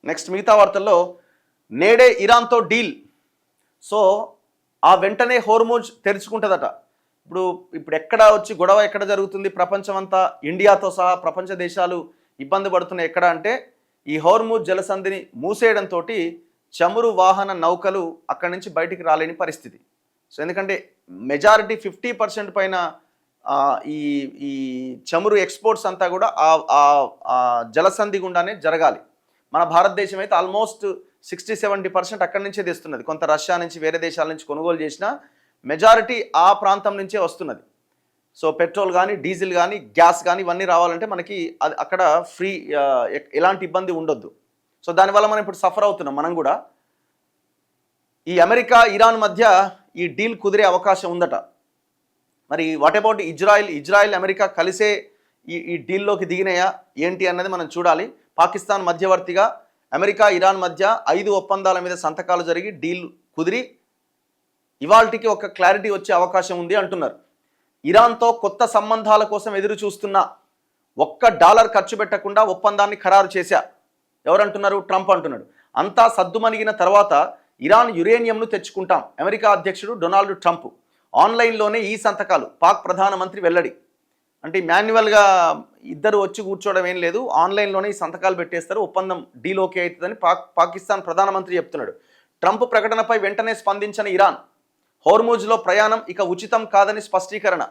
Next మిగతా వార్తల్లో నేడే ఇరాన్తో డీల్. సో ఆ వెంటనే హోర్ముజ్ తెరుచుకుంటుందట. ఇప్పుడు ఇప్పుడు ఎక్కడ వచ్చి గొడవ ఎక్కడ జరుగుతుంది? ప్రపంచం అంతా ఇండియాతో సహా ప్రపంచ దేశాలు ఇబ్బంది పడుతున్నాయి. ఎక్కడ అంటే ఈ హోర్ముజ్ జలసంధిని మూసేయడంతో చమురు వాహన నౌకలు అక్కడి నుంచి బయటికి రాలేని పరిస్థితి. సో ఎందుకంటే మెజారిటీ 50% పైన ఈ ఈ చమురు ఎక్స్పోర్ట్స్ అంతా కూడా ఆ జలసంధి గుండానే జరగాలి. మన భారతదేశం అయితే ఆల్మోస్ట్ 60-70% అక్కడి నుంచే తెస్తున్నది. కొంత రష్యా నుంచి వేరే దేశాల నుంచి కొనుగోలు చేసిన మెజారిటీ ఆ ప్రాంతం నుంచే వస్తున్నది. సో పెట్రోల్ కానీ డీజిల్ కానీ గ్యాస్ కానీ ఇవన్నీ రావాలంటే మనకి అది అక్కడ ఫ్రీ, ఎలాంటి ఇబ్బంది ఉండొద్దు. సో దానివల్ల మనం ఇప్పుడు సఫర్ అవుతున్నాం. మనం కూడా ఈ అమెరికా ఇరాన్ మధ్య ఈ డీల్ కుదిరే అవకాశం ఉందట. మరి వాట్ అబౌట్ ఇజ్రాయిల్ అమెరికా కలిసే ఈ డీల్లోకి దిగినాయా ఏంటి అన్నది మనం చూడాలి. పాకిస్తాన్ మధ్యవర్తిగా అమెరికా ఇరాన్ మధ్య 5 ఒప్పందాల మీద సంతకాలు జరిగి డీల్ కుదిరి ఇవాల్టికి ఒక క్లారిటీ వచ్చే అవకాశం ఉంది అంటున్నారు. ఇరాన్తో కొత్త సంబంధాల కోసం ఎదురు చూస్తున్న $1 ఖర్చు పెట్టకుండా ఒప్పందాన్ని ఖరారు చేశా. ఎవరంటున్నారు? ట్రంప్ అంటున్నాడు. అంతా సద్దుమణిగిన తర్వాత ఇరాన్ యురేనియంను తెచ్చుకుంటాం. అమెరికా అధ్యక్షుడు డొనాల్డ్ ట్రంప్ ఆన్లైన్లోనే ఈ సంతకాలు. పాక్ ప్రధానమంత్రి వెల్లడి. అంటే మాన్యువల్గా ఇద్దరు వచ్చి కూర్చోవడం ఏం లేదు, ఆన్లైన్లోనే ఈ సంతకాలు పెట్టేస్తారు, ఒప్పందం డీల్ ఓకే అవుతుందని పాకిస్తాన్ ప్రధానమంత్రి చెప్తున్నాడు. ట్రంప్ ప్రకటనపై వెంటనే స్పందించిన ఇరాన్ హోర్ముజ్లో ప్రయాణం ఇక ఉచితం కాదని స్పష్టీకరణ.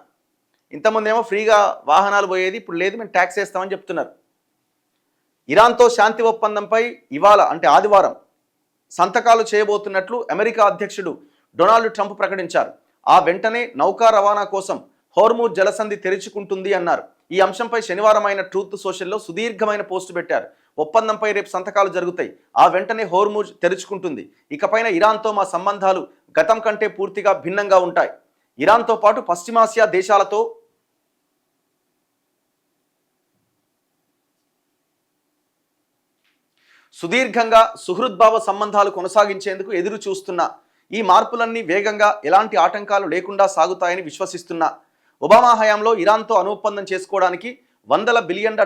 ఇంతకుముందేమో ఫ్రీగా వాహనాలు పోయేది, ఇప్పుడు లేదు, మేము ట్యాక్స్ వేస్తామని చెప్తున్నారు. ఇరాన్తో శాంతి ఒప్పందంపై ఇవాళ అంటే ఆదివారం సంతకాలు చేయబోతున్నట్లు అమెరికా అధ్యక్షుడు డొనాల్డ్ ట్రంప్ ప్రకటించారు. ఆ వెంటనే నౌకా రవాణా కోసం హోర్ముజ్ జలసంధి తెరుచుకుంటుంది అన్నారు. ఈ అంశంపై శనివారం ఆయన ట్రూత్ సోషల్లో సుదీర్ఘమైన పోస్టు పెట్టారు. ఒప్పందంపై రేపు సంతకాలు జరుగుతాయి. ఆ వెంటనే హోర్ముజ్ తెరుచుకుంటుంది. ఇకపైన ఇరాన్తో మా సంబంధాలు గతం కంటే పూర్తిగా భిన్నంగా ఉంటాయి. ఇరాన్తో పాటు పశ్చిమాసియా దేశాలతో సుదీర్ఘంగా సుహృద్భావ సంబంధాలు కొనసాగించేందుకు ఎదురు చూస్తున్నా. ఈ మార్పులన్నీ వేగంగా ఎలాంటి ఆటంకాలు లేకుండా సాగుతాయని విశ్వసిస్తున్నా. ఒబామా హయాంలో ఇరాన్తో అనుఒప్పందం చేసుకోవడానికి $100 బిలియన్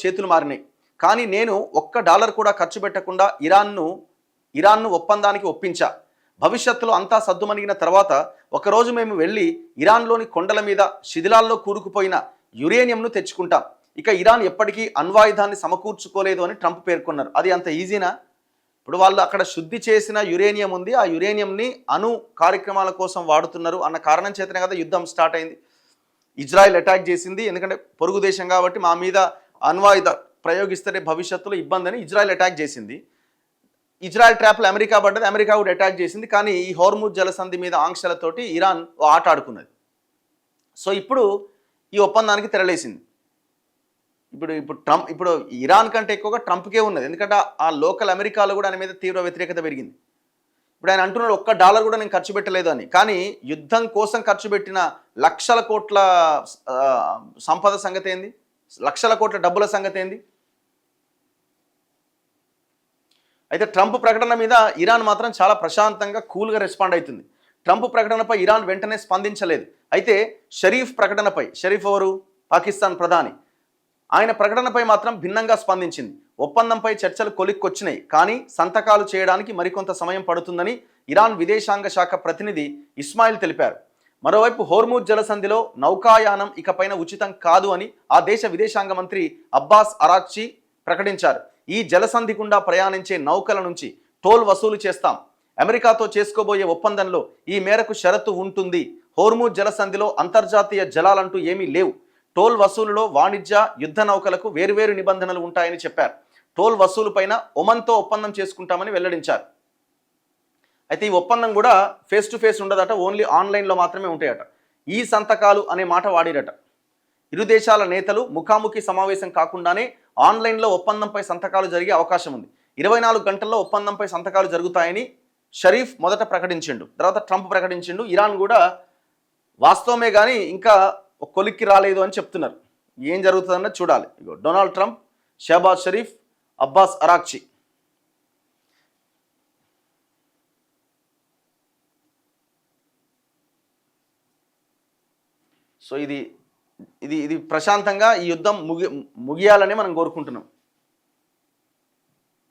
చేతులు మారినాయి. కానీ నేను $1 కూడా ఖర్చు పెట్టకుండా ఇరాన్ను ఒప్పందానికి ఒప్పించా. భవిష్యత్తులో అంతా సద్దుమణిగిన తర్వాత ఒకరోజు మేము వెళ్ళి ఇరాన్లోని కొండల మీద శిథిలాల్లో కూరుకుపోయిన యురేనియంను తెచ్చుకుంటాం. ఇక ఇరాన్ ఎప్పటికీ అణ్వాయుధాన్ని సమకూర్చుకోలేదు అని ట్రంప్ పేర్కొన్నారు. అది అంత ఈజీనా? ఇప్పుడు వాళ్ళు అక్కడ శుద్ధి చేసిన యురేనియం ఉంది, ఆ యురేనియంని అణు కార్యక్రమాల కోసం వాడుతున్నారు అన్న కారణం చేతనే కదా యుద్ధం స్టార్ట్ అయింది. ఇజ్రాయెల్ అటాక్ చేసింది, ఎందుకంటే పొరుగు దేశం కాబట్టి మా మీద అణ్వాయుధ ప్రయోగిస్తే భవిష్యత్తులో ఇబ్బంది అని ఇజ్రాయెల్ అటాక్ చేసింది. ఇజ్రాయెల్ ట్రాప్లో అమెరికా పడ్డది, అమెరికా కూడా అటాక్ చేసింది. కానీ ఈ హోర్ముజ్ జలసంధి మీద ఆంక్షలతోటి ఇరాన్ ఆట ఆడుకున్నది. సో ఇప్పుడు ఈ ఒప్పందానికి తెరలేసింది. ఇప్పుడు ఇరాన్ కంటే ఎక్కువగా ట్రంప్కే ఉన్నది, ఎందుకంటే ఆ లోకల్ అమెరికాలో కూడా ఆయన మీద తీవ్ర వ్యతిరేకత పెరిగింది. ఇప్పుడు ఆయన అంటున్నాడు $1 కూడా నేను ఖర్చు పెట్టలేదు అని. కానీ యుద్ధం కోసం ఖర్చు పెట్టిన లక్షల కోట్ల సంపద సంగతి ఏంది? లక్షల కోట్ల డబ్బుల సంగతి ఏంది? అయితే ట్రంప్ ప్రకటన మీద ఇరాన్ మాత్రం చాలా ప్రశాంతంగా కూల్గా రెస్పాండ్ అవుతుంది. ట్రంప్ ప్రకటనపై ఇరాన్ వెంటనే స్పందించలేదు. అయితే షరీఫ్ ఎవరు? పాకిస్తాన్ ప్రధాని. ఆయన ప్రకటనపై మాత్రం భిన్నంగా స్పందించింది. ఒప్పందంపై చర్చలు కొలిక్కొచ్చినాయి, కానీ సంతకాలు చేయడానికి మరికొంత సమయం పడుతుందని ఇరాన్ విదేశాంగ శాఖ ప్రతినిధి ఇస్మాయిల్ తెలిపారు. మరోవైపు హోర్ముజ్ జలసంధిలో నౌకాయానం ఇకపైన ఉచితం కాదు అని ఆ దేశ విదేశాంగ మంత్రి అబ్బాస్ అరాక్చి ప్రకటించారు. ఈ జలసంధి గుండా ప్రయాణించే నౌకల నుంచి టోల్ వసూలు చేస్తాం. అమెరికాతో చేసుకోబోయే ఒప్పందంలో ఈ మేరకు షరతు ఉంటుంది. హోర్ముజ్ జలసంధిలో అంతర్జాతీయ జలాలంటూ ఏమీ లేవు. టోల్ వసూలులో వాణిజ్య యుద్ధ నౌకలకు వేర్వేరు నిబంధనలు ఉంటాయని చెప్పారు. టోల్ వసూలు పైన ఒమన్తో ఒప్పందం చేసుకుంటామని వెల్లడించారు. అయితే ఈ ఒప్పందం కూడా ఫేస్ టు ఫేస్ ఉండదట, ఓన్లీ ఆన్లైన్లో మాత్రమే ఉంటాయట. ఈ సంతకాలు అనే మాట వాడిరట. ఇరు దేశాల నేతలు ముఖాముఖి సమావేశం కాకుండానే ఆన్లైన్లో ఒప్పందంపై సంతకాలు జరిగే అవకాశం ఉంది. 24 గంటల్లో ఒప్పందంపై సంతకాలు జరుగుతాయని షరీఫ్ మొదట ప్రకటించిండు, తర్వాత ట్రంప్ ప్రకటించిండు. ఇరాన్ కూడా వాస్తవమే కానీ ఇంకా కొలిక్కి రాలేదు అని చెప్తున్నారు. ఏం జరుగుతుందన్నది చూడాలి. Donald Trump, Shahbaz Sharif, Abbas Araghchi. So ఇది ప్రశాంతంగా ఈ యుద్ధం ముగియాలని మనం కోరుకుంటున్నాం.